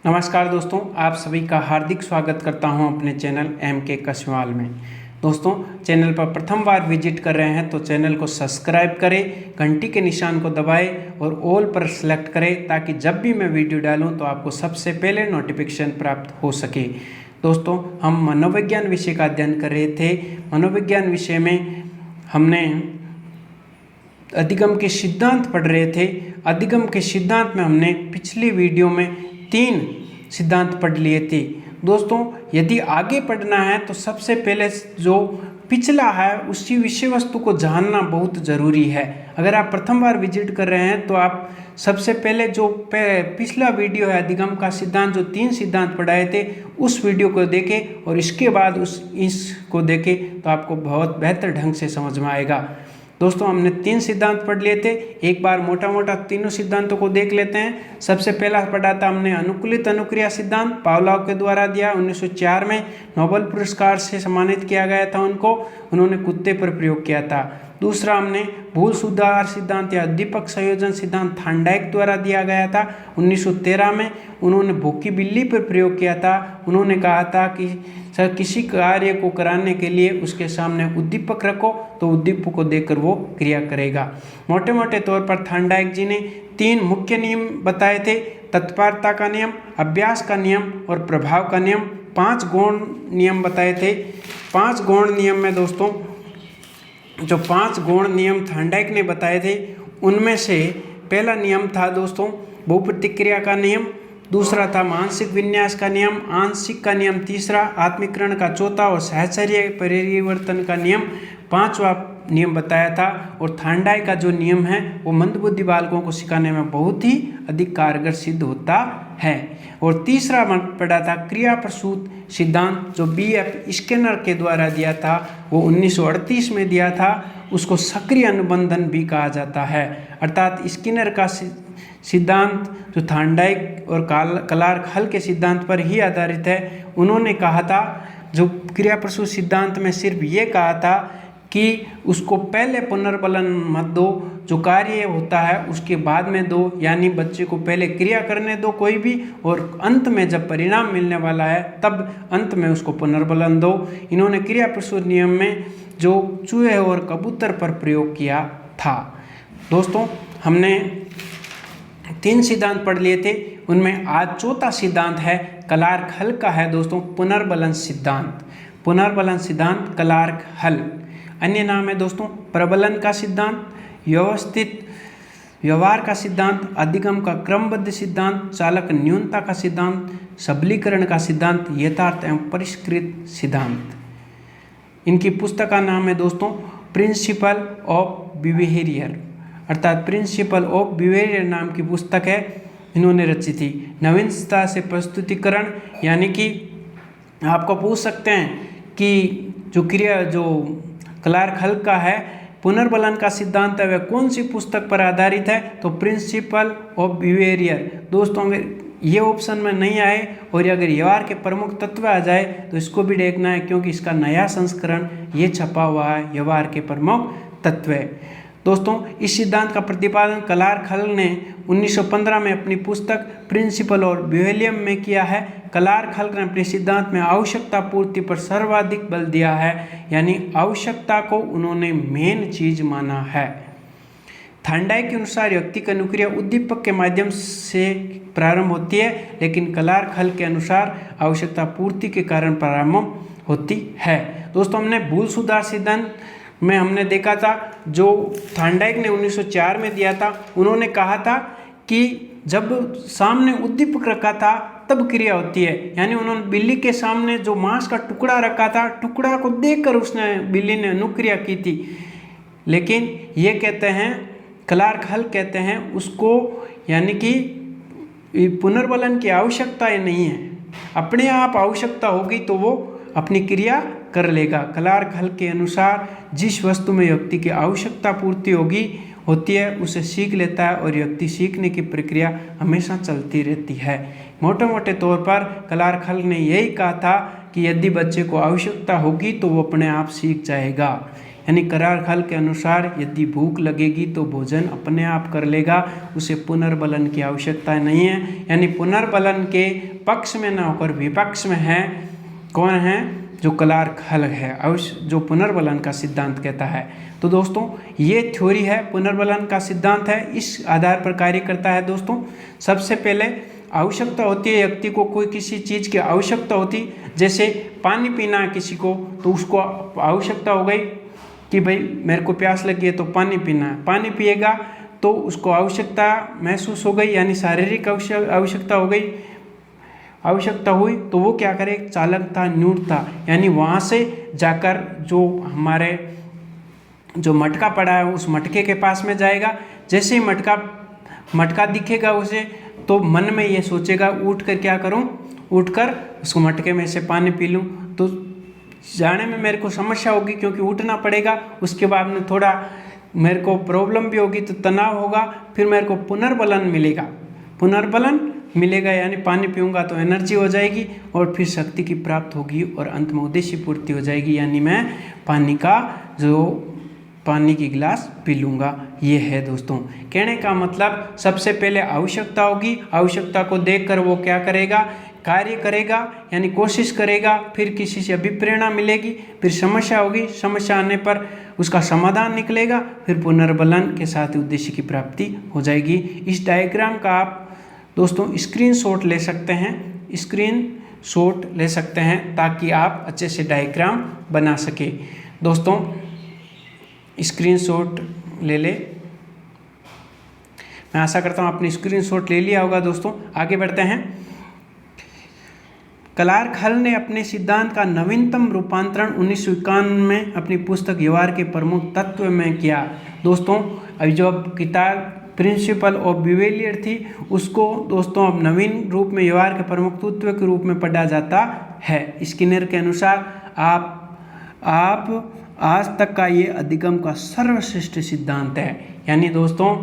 नमस्कार दोस्तों, आप सभी का हार्दिक स्वागत करता हूं अपने चैनल MK कस्वाल में। दोस्तों, चैनल पर प्रथम बार विजिट कर रहे हैं तो चैनल को सब्सक्राइब करें, घंटी के निशान को दबाएं और ऑल पर सेलेक्ट करें ताकि जब भी मैं वीडियो डालूं तो आपको सबसे पहले नोटिफिकेशन प्राप्त हो सके। दोस्तों, हम मनोविज्ञान विषय का अध्ययन कर रहे थे। मनोविज्ञान विषय में हमने अधिगम के सिद्धांत पढ़ रहे थे। अधिगम के सिद्धांत में हमने पिछली वीडियो में 3 सिद्धांत पढ़ लिए थे। दोस्तों, यदि आगे पढ़ना है तो सबसे पहले जो पिछला है उसी विषय वस्तु को जानना बहुत ज़रूरी है। अगर आप प्रथम बार विजिट कर रहे हैं तो आप सबसे पहले जो पिछला वीडियो है अधिगम का सिद्धांत, जो 3 सिद्धांत पढ़ाए थे, उस वीडियो को देखें और इसके बाद इसको देखें तो आपको बहुत बेहतर ढंग से समझ में आएगा। दोस्तों, हमने 3 सिद्धांत पढ़ लिए थे। एक बार मोटा मोटा तीनों सिद्धांतों को देख लेते हैं। सबसे पहला पढ़ा था हमने अनुकूलित अनुक्रिया सिद्धांत, पावलोव के द्वारा दिया। 1904 में नोबेल पुरस्कार से सम्मानित किया गया था उनको। उन्होंने कुत्ते पर प्रयोग किया था। दूसरा हमने भूल सुधार सिद्धांत या उद्दीपक संयोजन सिद्धांत थार्नडाइक द्वारा दिया गया था। 1913 में उन्होंने भूखी बिल्ली पर प्रयोग किया था। उन्होंने कहा था कि किसी कार्य को कराने के लिए उसके सामने उद्दीपक रखो तो उद्दीपक को देकर वो क्रिया करेगा। मोटे मोटे तौर पर थार्नडाइक जी ने 3 मुख्य नियम बताए थे: तत्परता का नियम, अभ्यास का नियम और प्रभाव का नियम। 5 गौण नियम बताए थे। 5 गौण नियम में दोस्तों, जो 5 गौण नियम थार्नडाइक ने बताए थे उनमें से पहला नियम था दोस्तों बहुप्रतिक्रिया का नियम। दूसरा था मानसिक विन्यास का नियम, आंशिक का नियम तीसरा, आत्मीकरण का चौथा और सहचर्य परिवर्तन का नियम 5वां नियम बताया था। और थार्नडाइक का जो नियम है वो मंदबुद्धि बालकों को सिखाने में बहुत ही अधिक कारगर सिद्ध होता है। और तीसरा पढ़ा था क्रिया प्रसूत सिद्धांत, जो BF स्किनर के द्वारा दिया था। वो 1938 में दिया था। उसको सक्रिय अनुबंधन भी कहा जाता है। अर्थात स्किनर का सिद्धांत जो थार्नडाइक और क्लार्क हल के सिद्धांत पर ही आधारित है। उन्होंने कहा था, जो क्रिया प्रसूत सिद्धांत में सिर्फ ये कहा था कि उसको पहले पुनर्बलन मत दो, जो कार्य होता है उसके बाद में दो, यानी बच्चे को पहले क्रिया करने दो कोई भी, और अंत में जब परिणाम मिलने वाला है तब अंत में उसको पुनर्बलन दो। इन्होंने क्रिया प्रसूत नियम में जो चूहे और कबूतर पर प्रयोग किया था। दोस्तों, हमने 3 सिद्धांत पढ़ लिए थे। उनमें आज चौथा सिद्धांत है क्लार्क हल का है दोस्तों, पुनर्बलन सिद्धांत। पुनर्बलन सिद्धांत क्लार्क हल। अन्य नाम है दोस्तों प्रबलन का सिद्धांत, व्यवस्थित व्यवहार का सिद्धांत, अधिगम का क्रमबद्ध सिद्धांत, चालक न्यूनता का सिद्धांत, सबलीकरण का सिद्धांत, यथार्थ एवं परिष्कृत सिद्धांत। इनकी पुस्तक का नाम है दोस्तों प्रिंसिपल ऑफ बिहेवियर, अर्थात प्रिंसिपल ऑफ बिहेवियर नाम की पुस्तक है, इन्होंने रची थी। नवीनता से प्रस्तुतिकरण, यानी कि आपको पूछ सकते हैं कि जो क्लार्क हल का है पुनर्बलन का सिद्धांत है वह कौन सी पुस्तक पर आधारित है, तो प्रिंसिपल ऑफ बिहेवियर। दोस्तों, अगर ये ऑप्शन में नहीं आए और अगर व्यवहार के प्रमुख तत्व आ जाए तो इसको भी देखना है, क्योंकि इसका नया संस्करण ये छपा हुआ है, व्यवहार के प्रमुख तत्व है। दोस्तों, इस सिद्धांत का प्रतिपादन क्लार्क हल ने 1915 में अपनी पुस्तक प्रिंसिपल और बिहेवियर में किया है। क्लार्क हल ने अपने सिद्धांत में आवश्यकता पूर्ति पर सर्वाधिक बल दिया है, यानी आवश्यकता को उन्होंने मेन चीज माना है। थार्नडाइक के अनुसार व्यक्ति की अनुक्रिया उद्दीपक के माध्यम से प्रारंभ होती है, लेकिन क्लार्क हल के अनुसार आवश्यकता पूर्ति के कारण प्रारंभ होती है। दोस्तों, हमने भूल सुधार सिद्धांत में हमने देखा था, जो थार्नडाइक ने 1904 में दिया था। उन्होंने कहा था कि जब सामने उद्दीपक रखा था तब क्रिया होती है, यानी उन्होंने बिल्ली के सामने जो मांस का टुकड़ा रखा था, टुकड़ा को देखकर उसने बिल्ली ने अनुक्रिया की थी। लेकिन ये कहते हैं, क्लार्क हल कहते हैं उसको, यानी कि पुनर्बलन की आवश्यकता ये नहीं है, अपने आप आवश्यकता होगी तो वो अपनी क्रिया कर लेगा। क्लार्क हल के अनुसार जिस वस्तु में व्यक्ति की आवश्यकता पूर्ति होती है उसे सीख लेता है, और व्यक्ति सीखने की प्रक्रिया हमेशा चलती रहती है। मोटे मोटे तौर पर क्लार्क हल ने यही कहा था कि यदि बच्चे को आवश्यकता होगी तो वो अपने आप सीख जाएगा। यानी करार खल के अनुसार यदि भूख लगेगी तो भोजन अपने आप कर लेगा, उसे पुनर्बलन की आवश्यकता नहीं है। यानी पुनर्बलन के पक्ष में न होकर विपक्ष में है कौन है, जो कलार खल है, जो पुनर्बलन का सिद्धांत कहता है। तो दोस्तों ये थ्योरी है, पुनर्बलन का सिद्धांत है, इस आधार पर कार्य करता है। दोस्तों सबसे पहले आवश्यकता होती है व्यक्ति को, कोई किसी चीज़ की आवश्यकता होती, जैसे पानी पीना है किसी को, तो उसको आवश्यकता हो गई कि भाई मेरे को प्यास लगी है तो पानी पीना है, पानी पिएगा तो उसको आवश्यकता महसूस हो गई, यानी शारीरिक आवश्यकता हो गई, आवश्यकता हुई तो वो क्या करे, चालकता न्यूनता, यानी वहाँ से जाकर जो हमारे जो मटका पड़ा है उस मटके के पास में जाएगा। जैसे ही मटका दिखेगा उसे, तो मन में ये सोचेगा उठ कर क्या करूं, उठकर उसको मटके में से पानी पी लूं। तो जाने में मेरे को समस्या होगी क्योंकि उठना पड़ेगा, उसके बाद में थोड़ा मेरे को प्रॉब्लम भी होगी, तो तनाव होगा, फिर मेरे को पुनर्बलन मिलेगा, यानी पानी पीऊँगा तो एनर्जी हो जाएगी और फिर शक्ति की प्राप्त होगी और अंत में उद्देश्य पूर्ति हो जाएगी, यानी मैं पानी की गिलास पी लूँगा। ये है दोस्तों कहने का मतलब, सबसे पहले आवश्यकता होगी, आवश्यकता को देखकर वो क्या करेगा, कार्य करेगा, यानी कोशिश करेगा, फिर किसी से अभिप्रेरणा मिलेगी, फिर समस्या होगी, समस्या आने पर उसका समाधान निकलेगा, फिर पुनर्बलन के साथ उद्देश्य की प्राप्ति हो जाएगी। इस डायग्राम का आप दोस्तों स्क्रीनशॉट ले सकते हैं ताकि आप अच्छे से डायग्राम बना सके। दोस्तों स्क्रीनशॉट ले ले, मैं आशा करता हूँ आपने स्क्रीनशॉट ले लिया होगा। दोस्तों आगे बढ़ते हैं। कलार खल ने अपने सिद्धांत का नवीनतम रूपांतरण 1951 में अपनी पुस्तक व्यवहार के प्रमुख तत्व में किया। दोस्तों अभी जो किताब प्रिंसिपल ऑफ बिहेवियर थी, उसको दोस्तों अब नवीन रूप में व्यवहार के प्रमुख तत्व के रूप में पढ़ा जाता है। स्किनर के अनुसार आप आज तक का ये अधिगम का सर्वश्रेष्ठ सिद्धांत है। यानी दोस्तों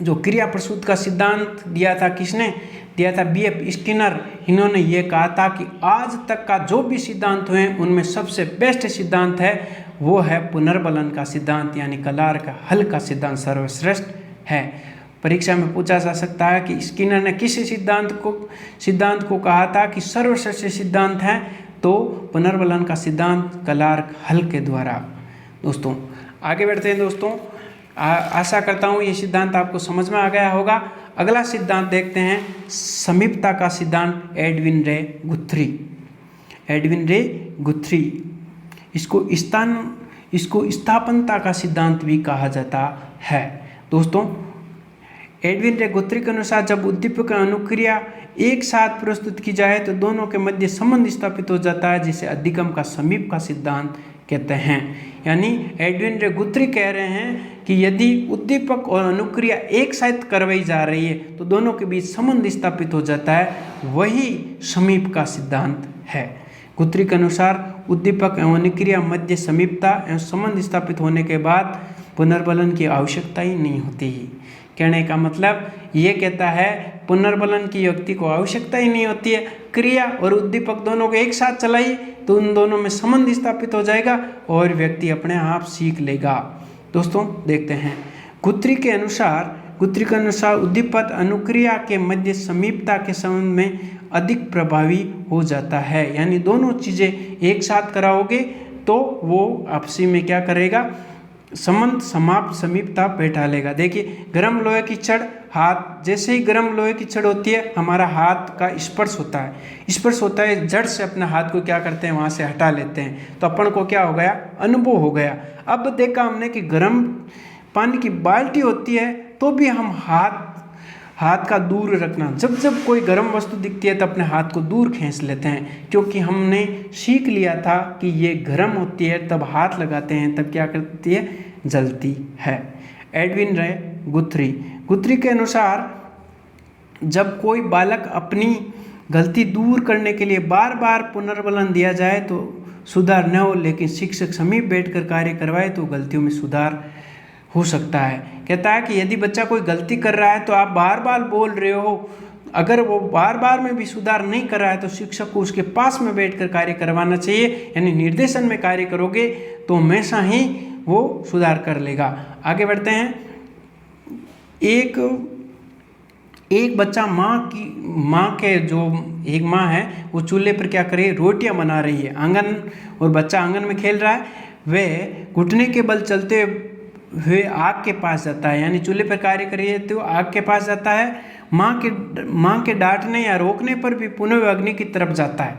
जो क्रिया प्रसूत का सिद्धांत दिया था, किसने दिया था, B.F. स्किनर। इन्होंने ये कहा था कि आज तक का जो भी सिद्धांत हुए उनमें सबसे बेस्ट सिद्धांत है वो है पुनर्बलन का सिद्धांत, यानी कलार का हल का सिद्धांत सर्वश्रेष्ठ है। परीक्षा में पूछा जा सकता है कि स्किनर ने किस सिद्धांत को कहा था कि सर्वश्रेष्ठ सिद्धांत है, तो पुनर्बलन का सिद्धांत कलार हल के द्वारा। दोस्तों आगे बढ़ते हैं। दोस्तों आशा करता हूँ ये सिद्धांत आपको समझ में आ गया होगा। अगला सिद्धांत देखते हैं, समीपता का सिद्धांत, एडविन रे गुथ्री। इसको स्थापनता का सिद्धांत भी कहा जाता है। दोस्तों एडविन रे गुथ्री के अनुसार जब उद्दीपक अनुक्रिया एक साथ प्रस्तुत की जाए तो दोनों के मध्य संबंध स्थापित हो जाता है, जिसे अधिगम का समीप का सिद्धांत कहते हैं। यानी एडविन रे गुथ्री कह रहे हैं कि यदि उद्दीपक और अनुक्रिया एक साथ करवाई जा रही है तो दोनों के बीच संबंध स्थापित हो जाता है, वही समीप का सिद्धांत है। गुथ्री के अनुसार उद्दीपक एवं अनुक्रिया मध्य समीपता एवं संबंध स्थापित होने के बाद पुनर्बलन की आवश्यकता ही नहीं होती। कहने का मतलब ये कहता है पुनर्बलन की व्यक्ति को आवश्यकता ही नहीं होती है, क्रिया और उद्दीपक दोनों को एक साथ चलाइए तो उन दोनों में संबंध स्थापित हो जाएगा और व्यक्ति अपने आप सीख लेगा। दोस्तों देखते हैं, गुथ्री के अनुसार उद्दीपक अनुक्रिया के मध्य समीपता के संबंध में अधिक प्रभावी हो जाता है। यानी दोनों चीज़ें एक साथ कराओगे तो वो आपसी में क्या करेगा, संबंध समाप्त समीपता बैठा लेगा। देखिए गर्म लोहे की छड़, हाथ, जैसे ही गर्म लोहे की छड़ होती है हमारा हाथ का स्पर्श होता है, जड़ से अपने हाथ को क्या करते हैं, वहाँ से हटा लेते हैं, तो अपन को क्या हो गया, अनुभव हो गया। अब देखा हमने कि गर्म पानी की बाल्टी होती है तो भी हम हाथ का दूर रखना, जब कोई गर्म वस्तु दिखती है तो अपने हाथ को दूर खींच लेते हैं, क्योंकि हमने सीख लिया था कि ये गर्म होती है, तब हाथ लगाते हैं, तब क्या करती है, जलती है। एडविन रे गुथ्री के अनुसार जब कोई बालक अपनी गलती दूर करने के लिए बार बार पुनर्बलन दिया जाए तो सुधार न हो, लेकिन शिक्षक समीप बैठकर कार्य करवाए तो गलतियों में सुधार हो सकता है। कहता है कि यदि बच्चा कोई गलती कर रहा है तो आप बार बार बोल रहे हो अगर वो बार बार में भी सुधार नहीं कर रहा है तो शिक्षक को उसके पास में बैठकर कार्य करवाना चाहिए, यानी निर्देशन में कार्य करोगे तो हमेशा ही वो सुधार कर लेगा। आगे बढ़ते हैं। एक बच्चा माँ के जो एक माँ है वो चूल्हे पर क्या कर रही है, रोटियां बना रही है आंगन, और बच्चा आंगन में खेल रहा है। वह घुटने के बल चलते हुए आग के पास जाता है, यानी चूल्हे पर कार्य कर रही है तो आग के पास जाता है। माँ के डांटने या रोकने पर भी पुनः वह अग्नि की तरफ जाता है।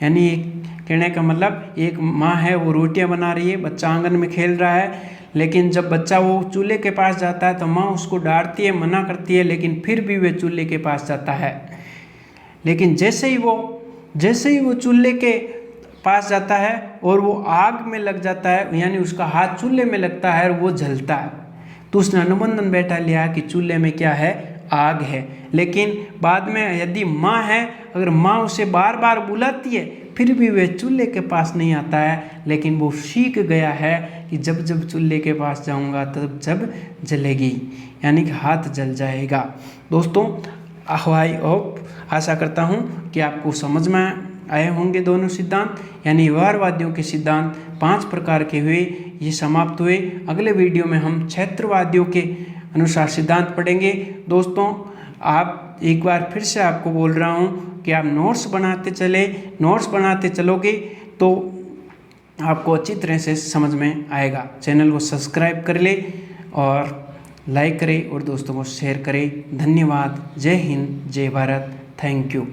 यानी कहने का मतलब एक माँ है वो रोटियां बना रही है, बच्चा आंगन में खेल रहा है, लेकिन जब बच्चा वो चूल्हे के पास जाता है तो माँ उसको डांटती है, मना करती है, लेकिन फिर भी वह चूल्हे के पास जाता है। लेकिन जैसे ही वो चूल्हे के पास जाता है और वो आग में लग जाता है, यानी उसका हाथ चूल्हे में लगता है और वो जलता है, तो उसने अनुबंधन बैठा लिया कि चूल्हे में क्या है, आग है। लेकिन बाद में यदि माँ है, अगर माँ उसे बार बार बुलाती है फिर भी वह चूल्हे के पास नहीं आता है, लेकिन वो सीख गया है कि जब जब चूल्हे के पास जाऊंगा तब जब जलेगी, यानी कि हाथ जल जाएगा। दोस्तों आई होप, आशा करता हूँ कि आपको समझ में आए होंगे दोनों सिद्धांत, यानी व्यवहारवादियों के सिद्धांत 5 प्रकार के हुए, ये समाप्त हुए। अगले वीडियो में हम क्षेत्रवादियों के अनुसार सिद्धांत पढ़ेंगे। दोस्तों आप एक बार फिर से आपको बोल रहा हूँ कि आप नोट्स बनाते चलोगे तो आपको अच्छी तरह से समझ में आएगा। चैनल को सब्सक्राइब कर ले और लाइक करें और दोस्तों को शेयर करें। धन्यवाद। जय हिंद, जय भारत। Thank you.